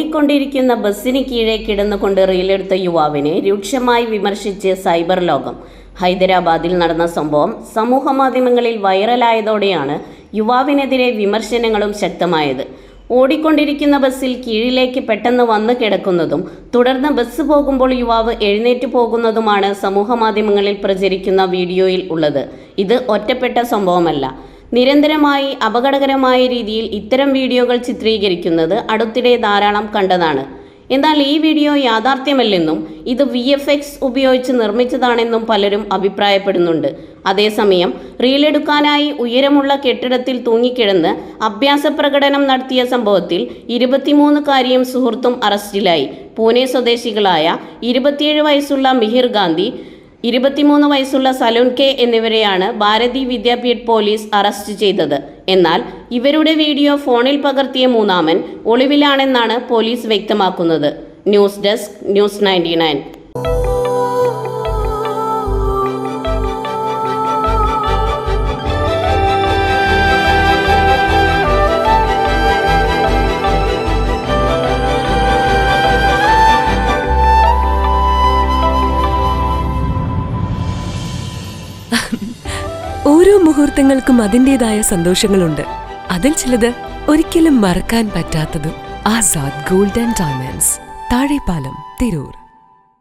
ഓടിക്കൊണ്ടിരിക്കുന്ന ബസ്സിന് കീഴെ കിടന്നുകൊണ്ട് റീലെടുത്ത യുവാവിനെ രൂക്ഷമായി വിമർശിച്ച് സൈബർ ലോകം. ഹൈദരാബാദിൽ നടന്ന സംഭവം സമൂഹമാധ്യമങ്ങളിൽ വൈറലായതോടെയാണ് യുവാവിനെതിരെ വിമർശനങ്ങളും ശക്തമായത്. ഓടിക്കൊണ്ടിരിക്കുന്ന ബസ്സിൽ കീഴിലേക്ക് പെട്ടെന്ന് വന്നു കിടക്കുന്നതും തുടർന്ന് ബസ് പോകുമ്പോൾ യുവാവ് എഴുന്നേറ്റ് പോകുന്നതുമാണ് സമൂഹമാധ്യമങ്ങളിൽ പ്രചരിക്കുന്ന വീഡിയോയിൽ ഉള്ളത്. ഇത് ഒറ്റപ്പെട്ട സംഭവമല്ല. നിരന്തരമായി അപകടകരമായ രീതിയിൽ ഇത്തരം വീഡിയോകൾ ചിത്രീകരിക്കുന്നത് അടുത്തിടെ ധാരാളം കണ്ടതാണ്. എന്നാൽ ഈ വീഡിയോ യാഥാർത്ഥ്യമല്ലെന്നും ഇത് VFX ഉപയോഗിച്ച് നിർമ്മിച്ചതാണെന്നും പലരും അഭിപ്രായപ്പെടുന്നുണ്ട്. അതേസമയം റീലെടുക്കാനായി ഉയരമുള്ള കെട്ടിടത്തിൽ തൂങ്ങിക്കിടന്ന് അഭ്യാസ പ്രകടനം നടത്തിയ സംഭവത്തിൽ 23-കാരിയും സുഹൃത്തും അറസ്റ്റിലായി. പൂനെ സ്വദേശികളായ 27 വയസ്സുള്ള മിഹിർ ഗാന്ധി, 23 വയസ്സുള്ള സലോൻ കെ എന്നിവരെയാണ് ഭാരതി വിദ്യാപീഠ് പോലീസ് അറസ്റ്റ് ചെയ്തത്. എന്നാൽ ഇവരുടെ വീഡിയോ ഫോണിൽ പകർത്തിയ മൂന്നാമൻ ഒളിവിലാണെന്നാണ് പോലീസ് വ്യക്തമാക്കുന്നത്. News desk, news 99. ഓരോ മുഹൂർത്തങ്ങൾക്കും അതിൻ്റെതായ സന്തോഷങ്ങളുണ്ട്. അതിൽ ചിലത് ഒരിക്കലും മറക്കാൻ പറ്റാത്തതും. Azad gold and diamonds, Thazhepalam, Tirur.